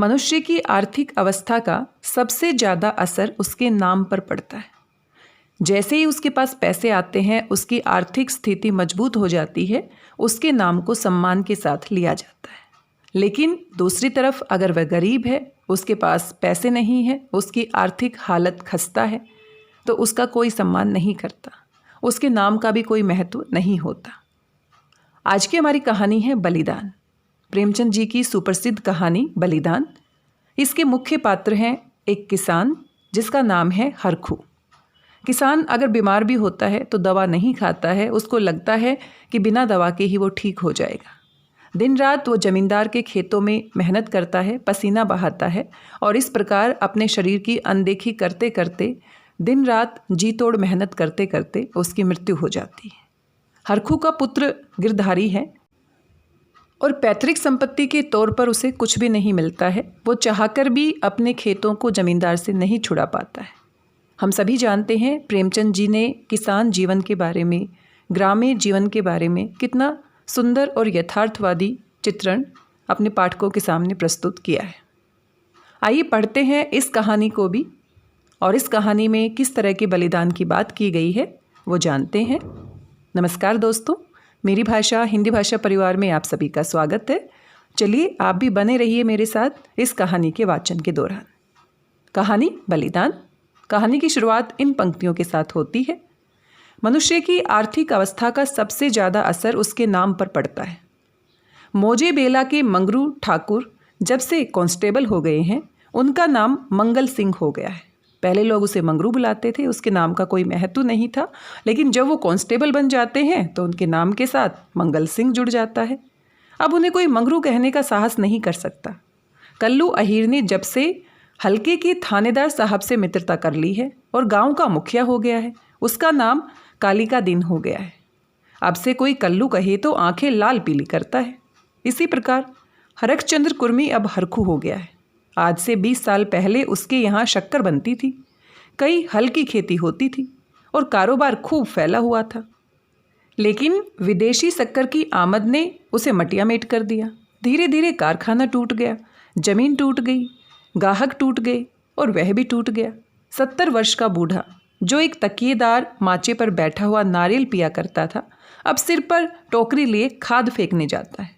मनुष्य की आर्थिक अवस्था का सबसे ज़्यादा असर उसके नाम पर पड़ता है। जैसे ही उसके पास पैसे आते हैं, उसकी आर्थिक स्थिति मजबूत हो जाती है, उसके नाम को सम्मान के साथ लिया जाता है। लेकिन दूसरी तरफ अगर वह गरीब है, उसके पास पैसे नहीं है, उसकी आर्थिक हालत खस्ता है, तो उसका कोई सम्मान नहीं करता, उसके नाम का भी कोई महत्व नहीं होता। आज की हमारी कहानी है बलिदान। प्रेमचंद जी की सुप्रसिद्ध कहानी बलिदान। इसके मुख्य पात्र हैं एक किसान जिसका नाम है हरखू। किसान अगर बीमार भी होता है तो दवा नहीं खाता है, उसको लगता है कि बिना दवा के ही वो ठीक हो जाएगा। दिन रात वो जमींदार के खेतों में मेहनत करता है, पसीना बहाता है और इस प्रकार अपने शरीर की अनदेखी करते करते दिन रात जी तोड़ मेहनत करते करते उसकी मृत्यु हो जाती है। हरखू का पुत्र गिरधारी है और पैतृक संपत्ति के तौर पर उसे कुछ भी नहीं मिलता है। वो चाहकर भी अपने खेतों को जमींदार से नहीं छुड़ा पाता है। हम सभी जानते हैं प्रेमचंद जी ने किसान जीवन के बारे में, ग्रामीण जीवन के बारे में कितना सुंदर और यथार्थवादी चित्रण अपने पाठकों के सामने प्रस्तुत किया है। आइए पढ़ते हैं इस कहानी को भी, और इस कहानी में किस तरह के बलिदान की बात की गई है वो जानते हैं। नमस्कार दोस्तों, मेरी भाषा हिंदी भाषा परिवार में आप सभी का स्वागत है। चलिए आप भी बने रहिए मेरे साथ इस कहानी के वाचन के दौरान। कहानी बलिदान। कहानी की शुरुआत इन पंक्तियों के साथ होती है। मनुष्य की आर्थिक अवस्था का सबसे ज़्यादा असर उसके नाम पर पड़ता है। मोजे बेला के मंगरू ठाकुर जब से कांस्टेबल हो गए हैं, उनका नाम मंगल सिंह हो गया है। पहले लोग उसे मंगरू बुलाते थे, उसके नाम का कोई महत्व नहीं था, लेकिन जब वो कांस्टेबल बन जाते हैं तो उनके नाम के साथ मंगल सिंह जुड़ जाता है। अब उन्हें कोई मंगरू कहने का साहस नहीं कर सकता। कल्लू अहीर ने जब से हल्के के थानेदार साहब से मित्रता कर ली है और गांव का मुखिया हो गया है, उसका नाम काली का दिन हो गया है। अब से कोई कल्लू कहे तो आंखें लाल पीली करता है। इसी प्रकार हरकचंद्र कुर्मी अब हरखू हो गया है। आज से 20 साल पहले उसके यहाँ शक्कर बनती थी, कई हल की खेती होती थी और कारोबार खूब फैला हुआ था। लेकिन विदेशी शक्कर की आमद ने उसे मटियामेट कर दिया। धीरे धीरे कारखाना टूट गया, जमीन टूट गई, गाहक टूट गए और वह भी टूट गया। 70 वर्ष का बूढ़ा जो एक तकिएदार माचे पर बैठा हुआ नारियल पिया करता था, अब सिर पर टोकरी लिए खाद फेंकने जाता है।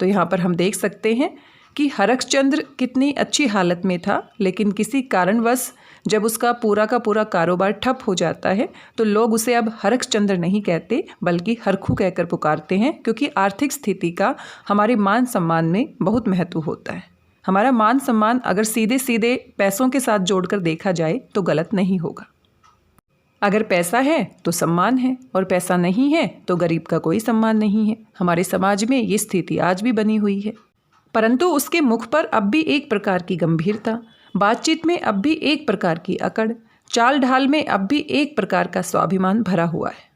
तो यहाँ पर हम देख सकते हैं कि हरकचंद्र कितनी अच्छी हालत में था, लेकिन किसी कारणवश जब उसका पूरा का पूरा कारोबार ठप हो जाता है तो लोग उसे अब हरकचंद्र नहीं कहते बल्कि हरखू कहकर पुकारते हैं, क्योंकि आर्थिक स्थिति का हमारे मान सम्मान में बहुत महत्व होता है। हमारा मान सम्मान अगर सीधे सीधे पैसों के साथ जोड़कर देखा जाए तो गलत नहीं होगा। अगर पैसा है तो सम्मान है और पैसा नहीं है तो गरीब का कोई सम्मान नहीं है। हमारे समाज में ये स्थिति आज भी बनी हुई है। परंतु उसके मुख पर अब भी एक प्रकार की गंभीरता, बातचीत में अब भी एक प्रकार की अकड़, चाल ढाल में अब भी एक प्रकार का स्वाभिमान भरा हुआ है।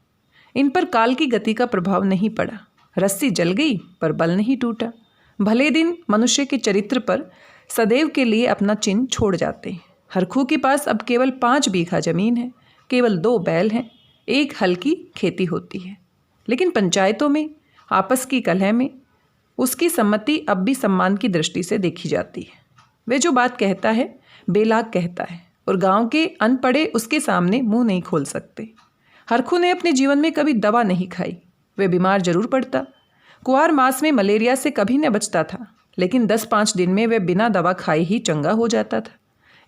इन पर काल की गति का प्रभाव नहीं पड़ा। रस्सी जल गई पर बल नहीं टूटा। भले दिन मनुष्य के चरित्र पर सदैव के लिए अपना चिन्ह छोड़ जाते हैं। हरखू के पास अब केवल 5 बीघा जमीन है, केवल 2 बैल हैं, एक हल की खेती होती है। लेकिन पंचायतों में आपस की कलह में उसकी सम्मति अब भी सम्मान की दृष्टि से देखी जाती है। वे जो बात कहता है बेलाग कहता है और गांव के अनपढ़े उसके सामने मुंह नहीं खोल सकते। हरखू ने अपने जीवन में कभी दवा नहीं खाई। वे बीमार जरूर पड़ता। कुआर मास में मलेरिया से कभी न बचता था, लेकिन 10-5 दिन में वह बिना दवा खाए ही चंगा हो जाता था।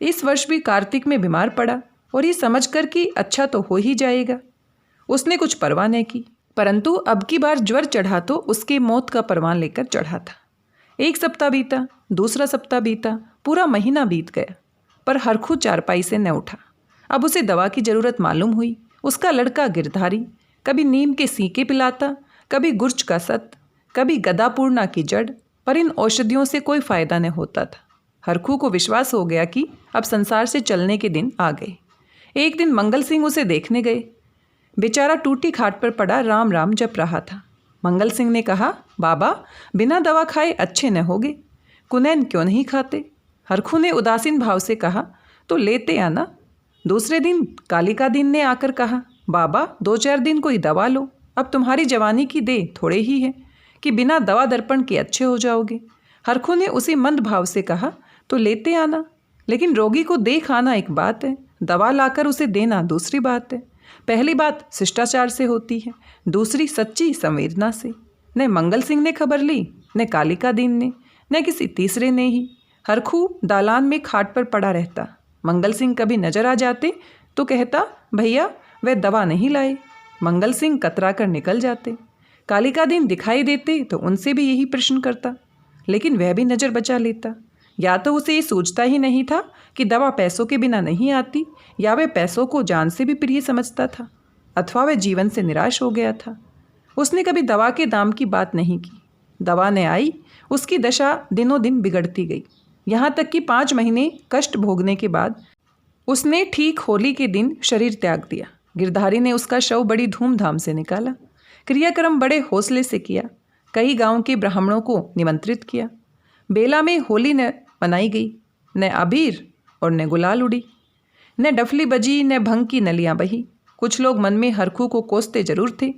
इस वर्ष भी कार्तिक में बीमार पड़ा और ये समझकर कि अच्छा तो हो ही जाएगा, उसने कुछ परवाह नहीं की। परंतु अब की बार ज्वर चढ़ा तो उसके मौत का परवान लेकर चढ़ा था। 1 सप्ताह बीता, दूसरा सप्ताह बीता, पूरा महीना बीत गया, पर हरखू चारपाई से न उठा। अब उसे दवा की जरूरत मालूम हुई। उसका लड़का गिरधारी कभी नीम के सीके पिलाता, कभी गुर्च का सत, कभी गदापूर्णा की जड़, पर इन औषधियों से कोई फायदा न होता था। हरखू को विश्वास हो गया कि अब संसार से चलने के दिन आ गए। एक दिन मंगल सिंह उसे देखने गए। बेचारा टूटी खाट पर पड़ा राम राम जप रहा था। मंगल सिंह ने कहा, बाबा बिना दवा खाए अच्छे न होगे, कुनैन क्यों नहीं खाते? हरखू ने उदासीन भाव से कहा, तो लेते आना। दूसरे दिन कालिका दिन ने आकर कहा, बाबा 2-4 दिन कोई दवा लो, अब तुम्हारी जवानी की दे थोड़े ही है कि बिना दवा दर्पण के अच्छे हो जाओगे। हरखू ने उसी मंद भाव से कहा, तो लेते आना, लेकिन रोगी को देख आना एक बात है, दवा लाकर उसे देना दूसरी बात है। पहली बात शिष्टाचार से होती है, दूसरी सच्ची संवेदना से। न मंगल सिंह ने खबर ली, न कालिका दीन ने, न किसी तीसरे ने ही। हरखू दालान में खाट पर पड़ा रहता। मंगल सिंह कभी नजर आ जाते तो कहता, भैया वह दवा नहीं लाए। मंगल सिंह कतरा कर निकल जाते। कालिका दीन दिखाई देते तो उनसे भी यही प्रश्न करता, लेकिन वह भी नज़र बचा लेता। या तो उसे ये सोचता ही नहीं था कि दवा पैसों के बिना नहीं आती, या वह पैसों को जान से भी प्रिय समझता था, अथवा वह जीवन से निराश हो गया था। उसने कभी दवा के दाम की बात नहीं की। दवा न आई, उसकी दशा दिनों दिन बिगड़ती गई, यहाँ तक कि 5 महीने कष्ट भोगने के बाद उसने ठीक होली के दिन शरीर त्याग दिया। गिरधारी ने उसका शव बड़ी धूमधाम से निकाला, क्रियाक्रम बड़े हौसले से किया। कई गांव के ब्राह्मणों को निमंत्रित किया। बेला में होली न मनाई गई, न अबीर और न गुलाल उड़ी, न डफली बजी, न भंग की नलियाँ बही। कुछ लोग मन में हरखू को कोसते जरूर थे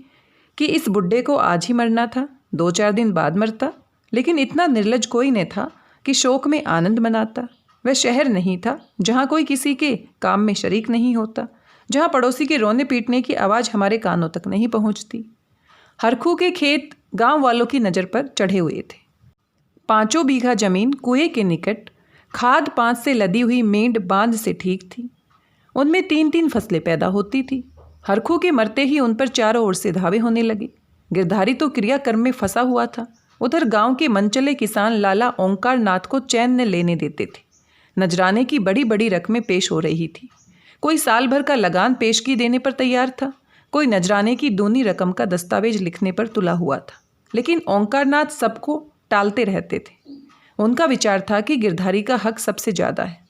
कि इस बुड्ढे को आज ही मरना था, 2-4 दिन बाद मरता, लेकिन इतना निर्लज कोई न था कि शोक में आनंद मनाता। वह शहर नहीं था जहाँ कोई किसी के काम में शरीक नहीं होता, जहाँ पड़ोसी के रोने पीटने की आवाज़ हमारे कानों तक नहीं पहुँचती। हरखू के खेत गांव वालों की नज़र पर चढ़े हुए थे। 5 बीघा जमीन कुएं के निकट, खाद 5 से लदी हुई मेंढ बांध से ठीक थी। उनमें 3-3 फसलें पैदा होती थी। हरखू के मरते ही उन पर चारों ओर से धावे होने लगे। गिरधारी तो क्रियाकर्म में फंसा हुआ था। उधर गांव के मनचले किसान लाला ओंकार नाथ को चैन न लेने देते थे। नजराने की बड़ी बड़ी रकमें पेश हो रही थी। कोई साल भर का लगान पेशगी देने पर तैयार था, कोई नजराने की दूनी रकम का दस्तावेज लिखने पर तुला हुआ था। लेकिन ओंकारनाथ सबको टालते रहते थे। उनका विचार था कि गिरधारी का हक सबसे ज़्यादा है।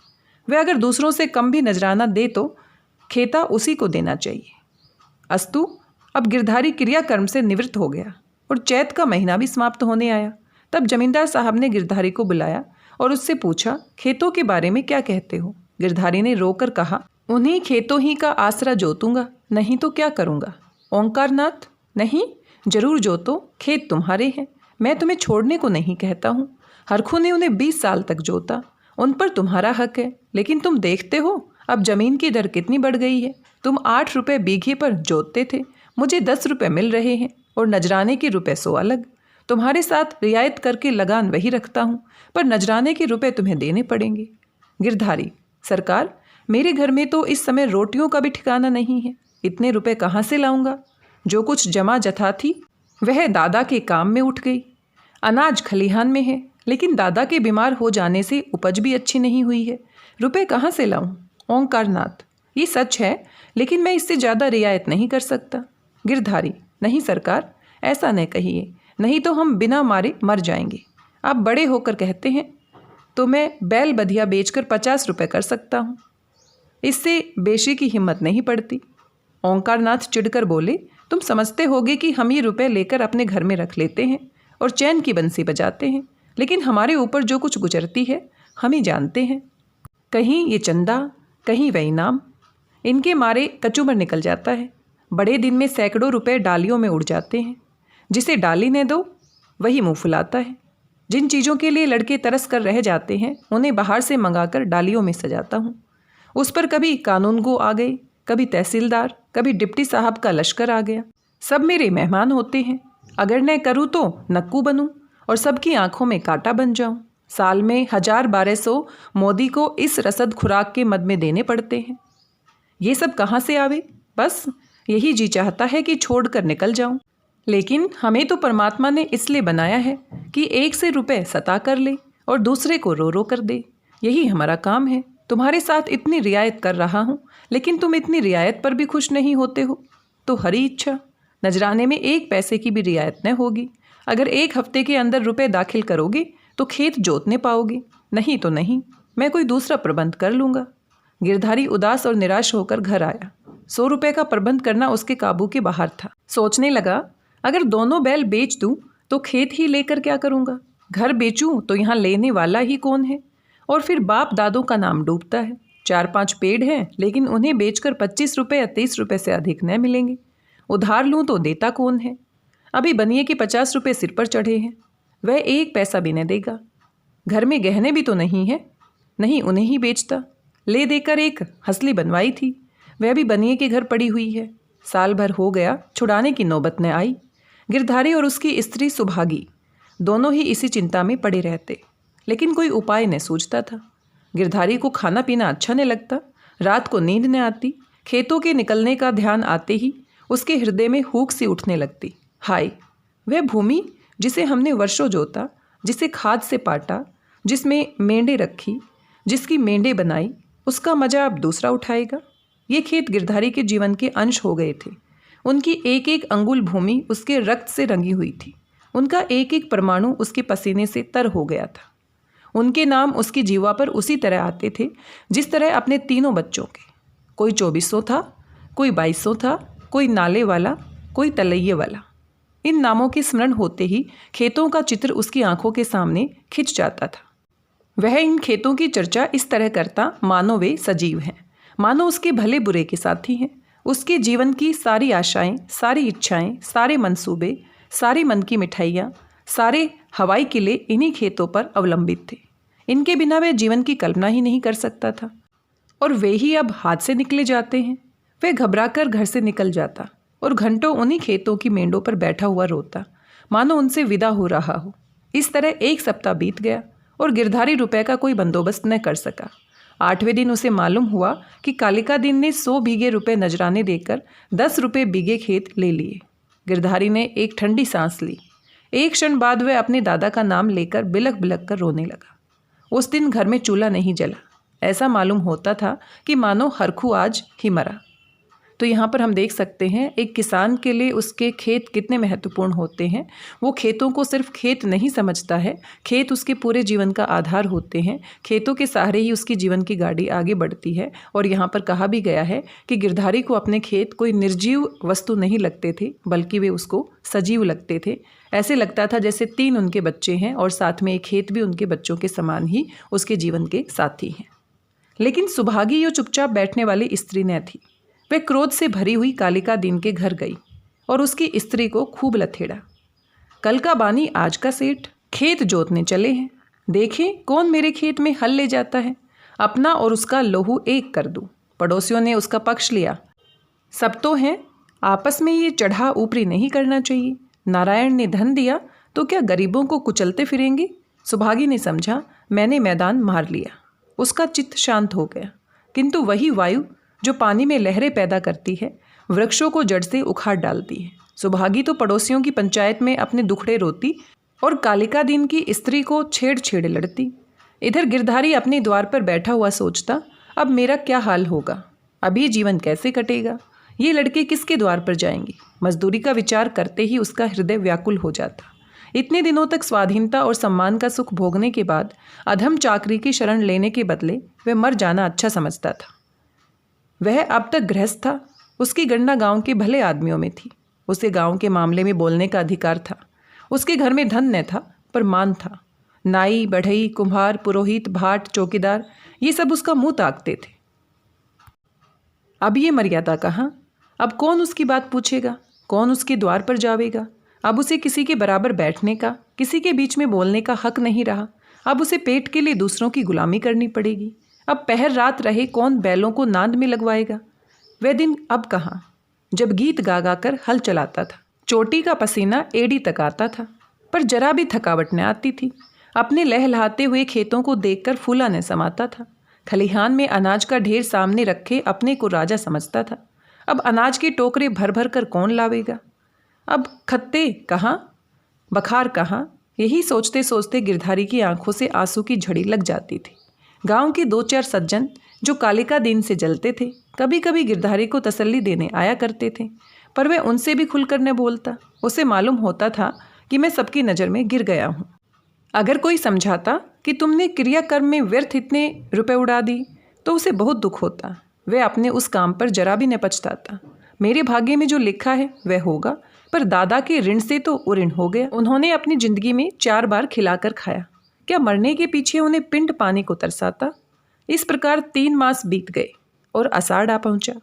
वह अगर दूसरों से कम भी नजराना दे तो खेता उसी को देना चाहिए। अस्तु, अब गिरधारी क्रियाकर्म से निवृत्त हो गया और चैत का महीना भी समाप्त होने आया। तब जमींदार साहब ने गिरधारी को बुलाया और उससे पूछा, खेतों के बारे में क्या कहते हो? गिरधारी ने रोकर कहा, उन्हीं खेतों ही का आसरा जोतूंगा, नहीं तो क्या करूंगा। ओंकारनाथ, नहीं, जरूर जोतो, खेत तुम्हारे हैं, मैं तुम्हें छोड़ने को नहीं कहता हूँ। हरखू ने उन्हें 20 साल तक जोता, उन पर तुम्हारा हक है, लेकिन तुम देखते हो अब जमीन की दर कितनी बढ़ गई है। तुम 8 रुपये बीघे पर जोतते थे, मुझे 10 रुपये मिल रहे हैं, और नजराने के रुपये 100 अलग। तुम्हारे साथ रियायत करके लगान वही रखता हूँ, पर नजराने के रुपये तुम्हें देने पड़ेंगे। गिरधारी, सरकार, मेरे घर में तो इस समय रोटियों का भी ठिकाना नहीं है, इतने रुपए कहाँ से लाऊंगा? जो कुछ जमा जथा थी वह दादा के काम में उठ गई। अनाज खलिहान में है, लेकिन दादा के बीमार हो जाने से उपज भी अच्छी नहीं हुई है, रुपए कहाँ से लाऊं? ओंकारनाथ, ये सच है, लेकिन मैं इससे ज़्यादा रियायत नहीं कर सकता। गिरधारी, नहीं सरकार, ऐसा न कहिए, नहीं तो हम बिना मारे मर जाएंगे। आप बड़े होकर कहते हैं तो मैं बैल बधिया बेचकर 50 रुपये कर सकता हूँ, इससे बेशी की हिम्मत नहीं पड़ती। ओंकारनाथ चिढ़कर बोले, तुम समझते होगे कि हम ये रुपए लेकर अपने घर में रख लेते हैं और चैन की बंसी बजाते हैं, लेकिन हमारे ऊपर जो कुछ गुजरती है हम ही जानते हैं। कहीं ये चंदा, कहीं वह इनाम, इनके मारे कचूमर निकल जाता है। बड़े दिन में सैकड़ों रुपए डालियों में उड़ जाते हैं। जिसे डाली ने दो वही मुँह फुलाता है। जिन चीज़ों के लिए लड़के तरस कर रह जाते हैं उन्हें बाहर से मंगाकर डालियों में सजाता हूँ। उस पर कभी कानून गो आ गए, कभी तहसीलदार, कभी डिप्टी साहब का लश्कर आ गया। सब मेरे मेहमान होते हैं। अगर न करूँ तो नक्कू बनूँ और सबकी आंखों में कांटा बन जाऊँ। साल में 1000-1200 मोदी को इस रसद खुराक के मद में देने पड़ते हैं। ये सब कहाँ से आवे? बस यही जी चाहता है कि छोड़कर निकल जाऊँ, लेकिन हमें तो परमात्मा ने इसलिए बनाया है कि एक से रुपए सता कर ले और दूसरे को रो रो कर दे। यही हमारा काम है। तुम्हारे साथ इतनी रियायत कर रहा हूँ, लेकिन तुम इतनी रियायत पर भी खुश नहीं होते हो। तो हरी इच्छा, नजराने में 1 पैसे की भी रियायत न होगी। अगर 1 हफ्ते के अंदर रुपए दाखिल करोगे तो खेत जोतने पाओगे, नहीं तो नहीं, मैं कोई दूसरा प्रबंध कर लूँगा। गिरधारी उदास और निराश होकर घर आया। 100 रुपये का प्रबंध करना उसके काबू के बाहर था। सोचने लगा, अगर दोनों बैल बेच दूँ तो खेत ही लेकर क्या करूँगा? घर बेचूँ तो यहाँ लेने वाला ही कौन है? और फिर बाप दादों का नाम डूबता है। 4-5 पेड़ हैं, लेकिन उन्हें बेचकर 25 रुपये या 30 रुपये से अधिक न मिलेंगे। उधार लूँ तो देता कौन है? अभी बनिए के 50 रुपये सिर पर चढ़े हैं, वह 1 पैसा भी न देगा। घर में गहने भी तो नहीं है, नहीं उन्हें ही बेचता। ले देकर एक हंसली बनवाई थी, वह भी बनिए के घर पड़ी हुई है। साल भर हो गया, छुड़ाने की नौबत न आई। गिरधारी और उसकी स्त्री सुभागी दोनों ही इसी चिंता में पड़े रहते, लेकिन कोई उपाय न सूझता था। गिरधारी को खाना पीना अच्छा न लगता, रात को नींद न आती। खेतों के निकलने का ध्यान आते ही उसके हृदय में हूक सी उठने लगती। हाय, वह भूमि जिसे हमने वर्षों जोता, जिसे खाद से पाटा, जिसमें मेंढे रखी, जिसकी मेंढे बनाई, उसका मजा अब दूसरा उठाएगा। ये खेत गिरधारी के जीवन के अंश हो गए थे। उनकी एक एक अंगुल भूमि उसके रक्त से रंगी हुई थी। उनका एक एक परमाणु उसके पसीने से तर हो गया था। उनके नाम उसकी जीवा पर उसी तरह आते थे जिस तरह अपने तीनों बच्चों के। कोई 2400 था, कोई 2200 था, कोई नाले वाला, कोई तलैये वाला। इन नामों के स्मरण होते ही खेतों का चित्र उसकी आंखों के सामने खिंच जाता था। वह इन खेतों की चर्चा इस तरह करता मानो वे सजीव हैं, मानो उसके भले बुरे के साथी हैं। उसके जीवन की सारी आशाएं, सारी इच्छाएं, सारे मंसूबे, सारी मन की मिठाइयाँ, सारे हवाई किले इन्हीं खेतों पर अवलंबित थे। इनके बिना वह जीवन की कल्पना ही नहीं कर सकता था। और वे ही अब हाथ से निकले जाते हैं। वह घबराकर घर से निकल जाता और घंटों उन्हीं खेतों की मेंढों पर बैठा हुआ रोता, मानो उनसे विदा हो रहा हो। इस तरह एक सप्ताह बीत गया और गिरधारी रुपए का कोई बंदोबस्त न कर सका। 8वें दिन उसे मालूम हुआ कि कालिका दीन ने 100 बीघे रुपए नजराने देकर 10 रुपये बीघे खेत ले लिए। गिरधारी ने एक ठंडी सांस ली। एक क्षण बाद वह अपने दादा का नाम लेकर बिलख बिलख कर रोने लगा। उस दिन घर में चूल्हा नहीं जला। ऐसा मालूम होता था कि मानो हरखू आज ही मरा। तो यहाँ पर हम देख सकते हैं एक किसान के लिए उसके खेत कितने महत्वपूर्ण होते हैं। वो खेतों को सिर्फ खेत नहीं समझता है, खेत उसके पूरे जीवन का आधार होते हैं। खेतों के सहारे ही उसकी जीवन की गाड़ी आगे बढ़ती है। और यहाँ पर कहा भी गया है कि गिरधारी को अपने खेत कोई निर्जीव वस्तु नहीं लगते थे, बल्कि वे उसको सजीव लगते थे। ऐसे लगता था जैसे 3 उनके बच्चे हैं और साथ में एक खेत भी उनके बच्चों के समान ही उसके जीवन के साथी हैं। लेकिन सुभागी यो चुपचाप बैठने वाली स्त्री न थी। वह क्रोध से भरी हुई कालिका दीन के घर गई और उसकी स्त्री को खूब लथेड़ा। कल का बानी आज का सेठ, खेत जोतने चले हैं, देखें कौन मेरे खेत में हल ले जाता है। अपना और उसका लहू एक कर दूं। पड़ोसियों ने उसका पक्ष लिया। सब तो हैं, आपस में ये चढ़ा ऊपरी नहीं करना चाहिए। नारायण ने धन दिया तो क्या गरीबों को कुचलते फिरेंगे। सुभागी ने समझा मैंने मैदान मार लिया। उसका चित्त शांत हो गया। किंतु वही वायु जो पानी में लहरें पैदा करती है, वृक्षों को जड़ से उखाड़ डालती है। सुभागी तो पड़ोसियों की पंचायत में अपने दुखड़े रोती और कालिका दीन की स्त्री को छेड़ छेड़ लड़ती। इधर गिरधारी अपने द्वार पर बैठा हुआ सोचता, अब मेरा क्या हाल होगा, अभी जीवन कैसे कटेगा, ये लड़के किसके द्वार पर जाएंगे। मजदूरी का विचार करते ही उसका हृदय व्याकुल हो जाता। इतने दिनों तक स्वाधीनता और सम्मान का सुख भोगने के बाद अधम चाकरी की शरण लेने के बदले वह मर जाना अच्छा समझता था। वह अब तक गृहस्थ था। उसकी गणना गांव के भले आदमियों में थी। उसे गांव के मामले में बोलने का अधिकार था। उसके घर में धन न था पर मान था। नाई, बढ़ई, कुम्हार, पुरोहित, भाट, चौकीदार, ये सब उसका मुंह ताकते थे। अब ये मर्यादा कहाँ? अब कौन उसकी बात पूछेगा, कौन उसके द्वार पर जावेगा। अब उसे किसी के बराबर बैठने का, किसी के बीच में बोलने का हक नहीं रहा। अब उसे पेट के लिए दूसरों की गुलामी करनी पड़ेगी। अब पहर रात रहे कौन बैलों को नांद में लगवाएगा। वह दिन अब कहाँ जब गीत गा गा कर हल चलाता था। चोटी का पसीना एड़ी तक आता था, पर जरा भी थकावट न आती थी। अपने लहलहाते हुए खेतों को देखकर फूला न समाता था। खलिहान में अनाज का ढेर सामने रखे अपने को राजा समझता था। अब अनाज के टोकरे भर भर कर कौन लावेगा। अब खत्ते कहाँ, बखार कहाँ, यही सोचते सोचते गिरधारी की आंखों से आंसू की झड़ी लग जाती थी। गांव के 2-4 सज्जन जो कालिका दीन से जलते थे, कभी कभी गिरधारी को तसल्ली देने आया करते थे, पर वह उनसे भी खुलकर न बोलता। उसे मालूम होता था कि मैं सबकी नज़र में गिर गया हूँ। अगर कोई समझाता कि तुमने क्रियाकर्म में व्यर्थ इतने रुपए उड़ा दी तो उसे बहुत दुख होता। वह अपने उस काम पर जरा भी न पछताता। मेरे भाग्य में जो लिखा है वह होगा, पर दादा के ऋण से तो ऋण हो गया। उन्होंने अपनी जिंदगी में 4 बार खिलाकर खाया, क्या मरने के पीछे उन्हें पिंड पाने को तरसाता। इस प्रकार 3 मास बीत गए और आषाढ़ आ पहुंचा।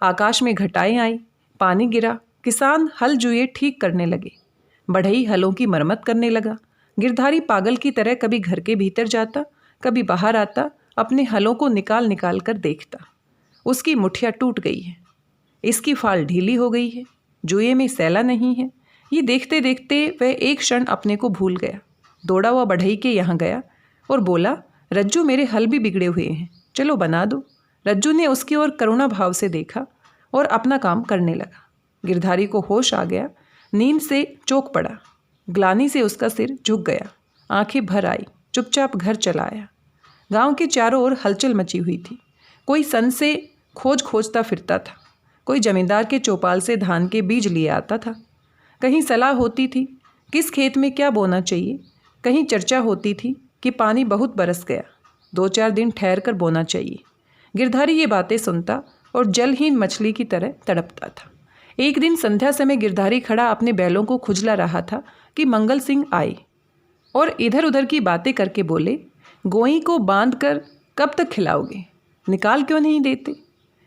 आकाश में घटाएं आई, पानी गिरा। किसान हल जुए ठीक करने लगे। बढ़ई हलों की मरम्मत करने लगा। गिरधारी पागल की तरह कभी घर के भीतर जाता, कभी बाहर आता, अपने हलों को निकाल निकाल कर देखता। उसकी मुठिया टूट गई है, इसकी फाल ढीली हो गई है, जुए में सैला नहीं है। ये देखते देखते वह एक क्षण अपने को भूल गया। दौड़ा हुआ बढ़ई के यहाँ गया और बोला, रज्जू मेरे हल भी बिगड़े हुए हैं, चलो बना दो। रज्जू ने उसकी ओर करुणा भाव से देखा और अपना काम करने लगा। गिरधारी को होश आ गया, नींद से चौंक पड़ा। ग्लानि से उसका सिर झुक गया, आंखें भर आई, चुपचाप घर चला आया। गांव के चारों ओर हलचल मची हुई थी। कोई सन से खोज खोजता फिरता था, कोई जमींदार के चौपाल से धान के बीज लिए आता था। कहीं सलाह होती थी किस खेत में क्या बोना चाहिए, कहीं चर्चा होती थी कि पानी बहुत बरस गया, 2-4 दिन ठहर कर बोना चाहिए। गिरधारी ये बातें सुनता और जलहीन मछली की तरह तड़पता था। एक दिन संध्या समय गिरधारी खड़ा अपने बैलों को खुजला रहा था कि मंगल सिंह आए और इधर उधर की बातें करके बोले, गोई को बांध कर कब तक खिलाओगे, निकाल क्यों नहीं देते?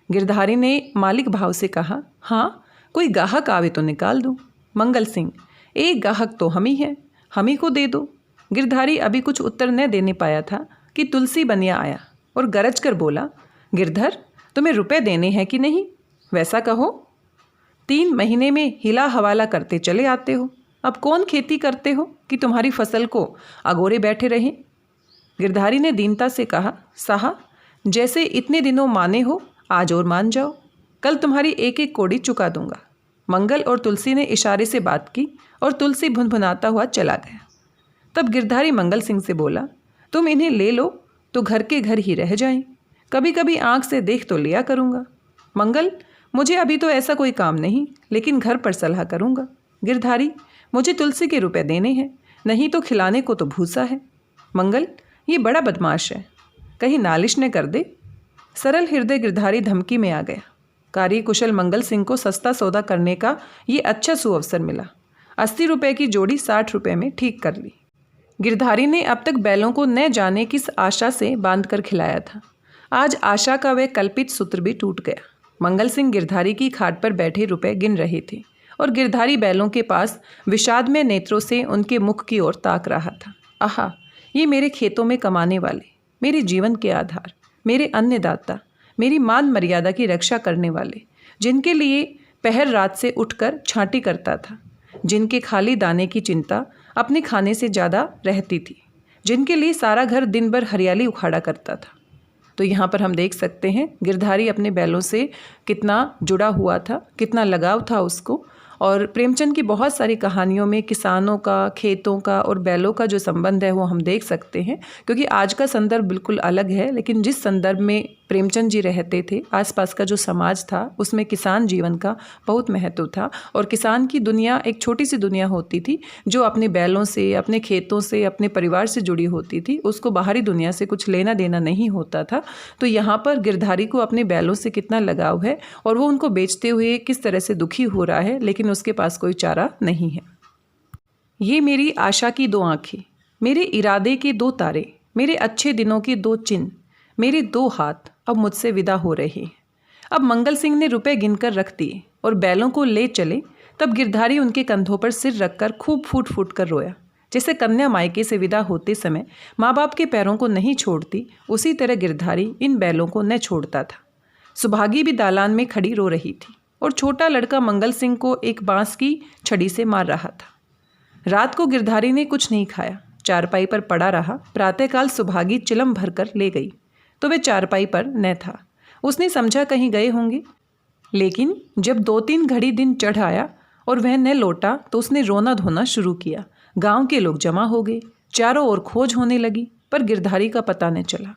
गिरधारी ने मालिक भाव से कहा, हाँ कोई गाहक आवे तो निकाल दूँ। मंगल सिंह, एक गाहक तो हम ही हैं, हम ही को दे दो। गिरधारी अभी कुछ उत्तर न देने पाया था कि तुलसी बनिया आया और गरज कर बोला, गिरधर तुम्हें रुपए देने हैं कि नहीं, वैसा कहो। 3 महीने में हिला हवाला करते चले आते हो, अब कौन खेती करते हो कि तुम्हारी फसल को अगोरे बैठे रहें। गिरधारी ने दीनता से कहा, साहब जैसे इतने दिनों माने हो आज और मान जाओ, कल तुम्हारी एक एक कौड़ी चुका दूंगा। मंगल और तुलसी ने इशारे से बात की और तुलसी भुनभुनाता हुआ चला गया। तब गिरधारी मंगल सिंह से बोला, तुम इन्हें ले लो तो घर के घर ही रह जाएं, कभी कभी आंख से देख तो लिया करूँगा। मंगल, मुझे अभी तो ऐसा कोई काम नहीं, लेकिन घर पर सलाह करूँगा। गिरधारी, मुझे तुलसी के रुपए देने हैं, नहीं तो खिलाने को तो भूसा है। मंगल, ये बड़ा बदमाश है, कहीं नालिश न कर दे। सरल हृदय गिरधारी धमकी में आ गया। कार्य कुशल मंगल सिंह को सस्ता सौदा करने का ये अच्छा सुअवसर मिला। 80 रुपये की जोड़ी 60 रुपये में ठीक कर ली। गिरधारी ने अब तक बैलों को न जाने किस आशा से बांध कर खिलाया था। आज आशा का वह कल्पित सूत्र भी टूट गया। मंगल सिंह गिरधारी की खाट पर बैठे रुपए गिन रहे थे और गिरधारी बैलों के पास विषाद में नेत्रों से उनके मुख की ओर ताक रहा था। आहा, ये मेरे खेतों में कमाने वाले, मेरे जीवन के आधार, मेरे अन्नदाता, मेरी मान मर्यादा की रक्षा करने वाले, जिनके लिए पहर रात से उठकर छांटी करता था, जिनके खाली दाने की चिंता अपने खाने से ज़्यादा रहती थी, जिनके लिए सारा घर दिन भर हरियाली उखाड़ा करता था। तो यहाँ पर हम देख सकते हैं गिरधारी अपने बैलों से कितना जुड़ा हुआ था, कितना लगाव था उसको। और प्रेमचंद की बहुत सारी कहानियों में किसानों का, खेतों का और बैलों का जो संबंध है वो हम देख सकते हैं, क्योंकि आज का संदर्भ बिल्कुल अलग है, लेकिन जिस संदर्भ में प्रेमचंद जी रहते थे, आसपास का जो समाज था, उसमें किसान जीवन का बहुत महत्व था। और किसान की दुनिया एक छोटी सी दुनिया होती थी जो अपने बैलों से, अपने खेतों से, अपने परिवार से जुड़ी होती थी, उसको बाहरी दुनिया से कुछ लेना देना नहीं होता था। तो यहाँ पर गिरधारी को अपने बैलों से कितना लगाव है और वो उनको बेचते हुए किस तरह से दुखी हो रहा है, लेकिन उसके पास कोई चारा नहीं है। ये मेरी आशा की 2 आंखें, मेरे इरादे के 2 तारे, मेरे अच्छे दिनों के 2 चिन्ह, मेरे 2 हाथ अब मुझसे विदा हो रहे हैं। अब मंगल सिंह ने रुपए गिनकर रख दिए और बैलों को ले चले। तब गिरधारी उनके कंधों पर सिर रखकर खूब फूट फूट कर रोया। जैसे कन्या मायके से विदा होते समय माँ बाप के पैरों को नहीं छोड़ती, उसी तरह गिरधारी इन बैलों को न छोड़ता था। सुभागी भी दालान में खड़ी रो रही थी और छोटा लड़का मंगल सिंह को एक बांस की छड़ी से मार रहा था। रात को गिरधारी ने कुछ नहीं खाया, चारपाई पर पड़ा रहा। प्रातःकाल सुभागी चिलम भरकर ले गई तो वह चारपाई पर न था। उसने समझा कहीं गए होंगे, लेकिन जब 2-3 घड़ी दिन चढ़ आया और वह न लौटा तो उसने रोना धोना शुरू किया। गांव के लोग जमा हो गए, चारों ओर खोज होने लगी, पर गिरधारी का पता न चला।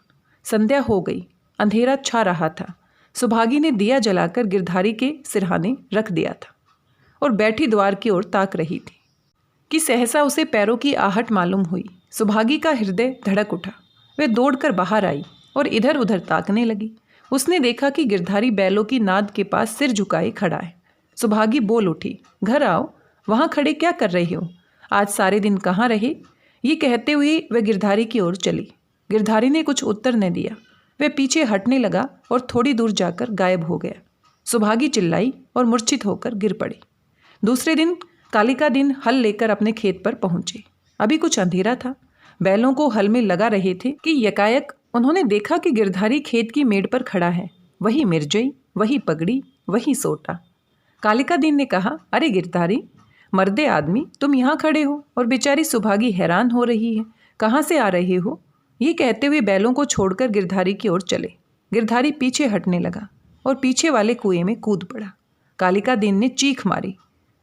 संध्या हो गई, अंधेरा छा रहा था। सुभागी ने दिया जलाकर गिरधारी के सिरहाने रख दिया था और बैठी द्वार की ओर ताक रही थी कि सहसा उसे पैरों की आहट मालूम हुई। सुभागी का हृदय धड़क उठा। वह दौड़कर बाहर आई और इधर उधर ताकने लगी। उसने देखा कि गिरधारी बैलों की नाद के पास सिर झुकाए खड़ा है। सुभागी बोल उठी, घर आओ, वहाँ खड़े क्या कर रहे हो? आज सारे दिन कहाँ रहे? ये कहते हुए वह गिरधारी की ओर चली। गिरधारी ने कुछ उत्तर न दिया। वह पीछे हटने लगा और थोड़ी दूर जाकर गायब हो गया। सुभागी चिल्लाई और मूर्छित होकर गिर पड़ी। दूसरे दिन कालिका दिन हल लेकर अपने खेत पर पहुंचे। अभी कुछ अंधेरा था। बैलों को हल में लगा रहे थे कि यकायक उन्होंने देखा कि गिरधारी खेत की मेड़ पर खड़ा है। वही मिर्जई, वही पगड़ी, वही सोटा। कालिकादीन ने कहा, अरे गिरधारी, मर्दे आदमी, तुम यहाँ खड़े हो और बेचारी सुभागी हैरान हो रही है, कहाँ से आ रहे हो? ये कहते हुए बैलों को छोड़कर गिरधारी की ओर चले। गिरधारी पीछे हटने लगा और पीछे वाले कुएं में कूद पड़ा। कालिकादीन ने चीख मारी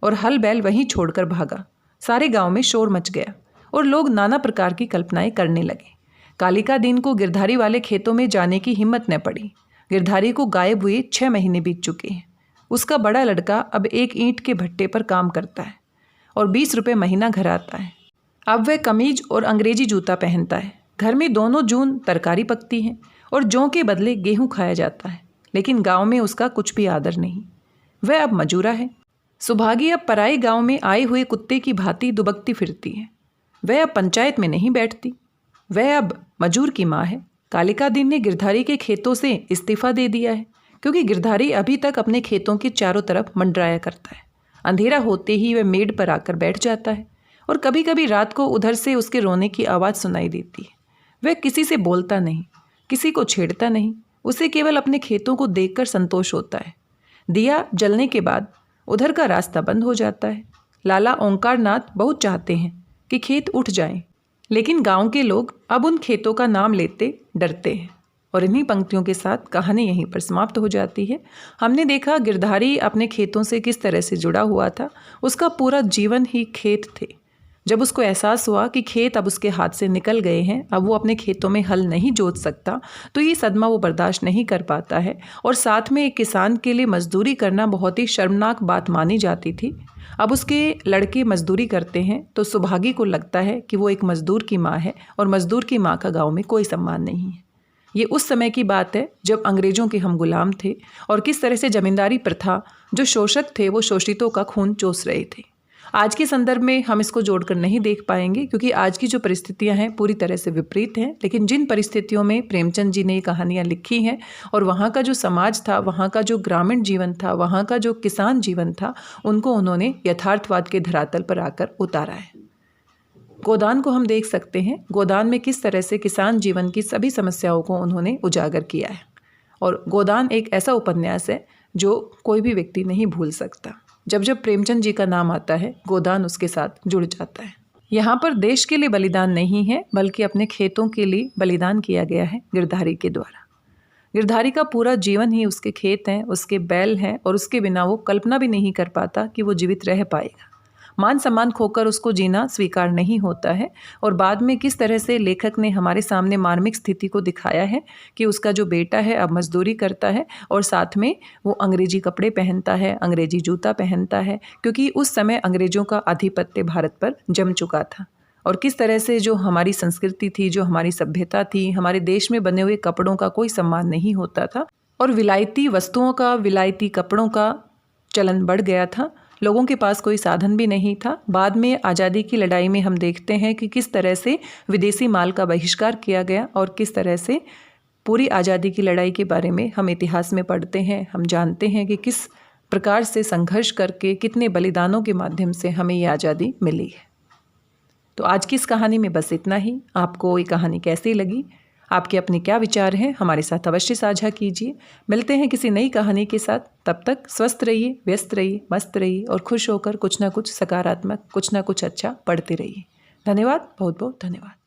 और हल बैल वहीं छोड़कर भागा। सारे गांव में शोर मच गया और लोग नाना प्रकार की कल्पनाएं करने लगे। कालिकादीन को गिरधारी वाले खेतों में जाने की हिम्मत न पड़ी। गिरधारी को गायब हुए 6 महीने बीत चुके हैं। उसका बड़ा लड़का अब एक ईंट के भट्टे पर काम करता है और 20 रुपये महीना घर आता है। अब वह कमीज और अंग्रेजी जूता पहनता है। घर में दोनों जून तरकारी पकती है और जौ के बदले गेहूं खाया जाता है, लेकिन गांव में उसका कुछ भी आदर नहीं। वह अब मजूरा है। सुभागी अब पराए गांव में आए हुए कुत्ते की भांति दुबकती फिरती है। वह अब पंचायत में नहीं बैठती। वह अब मजूर की माँ है। कालिकादीन ने गिरधारी के खेतों से इस्तीफा दे दिया है, क्योंकि गिरधारी अभी तक अपने खेतों के चारों तरफ मंडराया करता है। अंधेरा होते ही वह मेड़ पर आकर बैठ जाता है और कभी कभी रात को उधर से उसके रोने की आवाज़ सुनाई देती है। वह किसी से बोलता नहीं, किसी को छेड़ता नहीं। उसे केवल अपने खेतों को देखकर संतोष होता है। दिया जलने के बाद उधर का रास्ता बंद हो जाता है। लाला ओंकार नाथ बहुत चाहते हैं कि खेत उठ जाएं, लेकिन गांव के लोग अब उन खेतों का नाम लेते डरते हैं। और इन्हीं पंक्तियों के साथ कहानी यहीं पर समाप्त हो जाती है। हमने देखा गिरधारी अपने खेतों से किस तरह से जुड़ा हुआ था। उसका पूरा जीवन ही खेत थे। जब उसको एहसास हुआ कि खेत अब उसके हाथ से निकल गए हैं, अब वो अपने खेतों में हल नहीं जोत सकता, तो ये सदमा वो बर्दाश्त नहीं कर पाता है। और साथ में एक किसान के लिए मजदूरी करना बहुत ही शर्मनाक बात मानी जाती थी। अब उसके लड़के मजदूरी करते हैं तो सुभागी को लगता है कि वो एक मजदूर की माँ है और मजदूर की माँ का गाँव में कोई सम्मान नहीं है। ये उस समय की बात है जब अंग्रेज़ों के हम गुलाम थे और किस तरह से जमींदारी प्रथा, जो शोषक थे, वो शोषितों का खून चूस रहे थे। आज के संदर्भ में हम इसको जोड़कर नहीं देख पाएंगे, क्योंकि आज की जो परिस्थितियां हैं पूरी तरह से विपरीत हैं। लेकिन जिन परिस्थितियों में प्रेमचंद जी ने ये कहानियाँ लिखी हैं और वहाँ का जो समाज था, वहाँ का जो ग्रामीण जीवन था, वहाँ का जो किसान जीवन था, उनको उन्होंने यथार्थवाद के धरातल पर आकर उतारा है। गोदान को हम देख सकते हैं। गोदान में किस तरह से किसान जीवन की सभी समस्याओं को उन्होंने उजागर किया है। और गोदान एक ऐसा उपन्यास है जो कोई भी व्यक्ति नहीं भूल सकता। जब जब प्रेमचंद जी का नाम आता है, गोदान उसके साथ जुड़ जाता है। यहाँ पर देश के लिए बलिदान नहीं है, बल्कि अपने खेतों के लिए बलिदान किया गया है गिरधारी के द्वारा। गिरधारी का पूरा जीवन ही उसके खेत हैं, उसके बैल हैं, और उसके बिना वो कल्पना भी नहीं कर पाता कि वो जीवित रह पाएगा। मान सम्मान खोकर उसको जीना स्वीकार नहीं होता है। और बाद में किस तरह से लेखक ने हमारे सामने मार्मिक स्थिति को दिखाया है कि उसका जो बेटा है अब मजदूरी करता है और साथ में वो अंग्रेजी कपड़े पहनता है, अंग्रेजी जूता पहनता है, क्योंकि उस समय अंग्रेज़ों का आधिपत्य भारत पर जम चुका था। और किस तरह से जो हमारी संस्कृति थी, जो हमारी सभ्यता थी, हमारे देश में बने हुए कपड़ों का कोई सम्मान नहीं होता था और विलायती वस्तुओं का, विलायती कपड़ों का चलन बढ़ गया था। लोगों के पास कोई साधन भी नहीं था। बाद में आज़ादी की लड़ाई में हम देखते हैं कि किस तरह से विदेशी माल का बहिष्कार किया गया और किस तरह से पूरी आज़ादी की लड़ाई के बारे में हम इतिहास में पढ़ते हैं। हम जानते हैं कि किस प्रकार से संघर्ष करके, कितने बलिदानों के माध्यम से हमें ये आज़ादी मिली है। तो आज की इस कहानी में बस इतना ही। आपको ये कहानी कैसी लगी, आपके अपने क्या विचार हैं, हमारे साथ अवश्य साझा कीजिए। मिलते हैं किसी नई कहानी के साथ। तब तक स्वस्थ रहिए, व्यस्त रहिए, मस्त रहिए और खुश होकर कुछ ना कुछ सकारात्मक, कुछ ना कुछ अच्छा पढ़ते रहिए। धन्यवाद, बहुत बहुत धन्यवाद।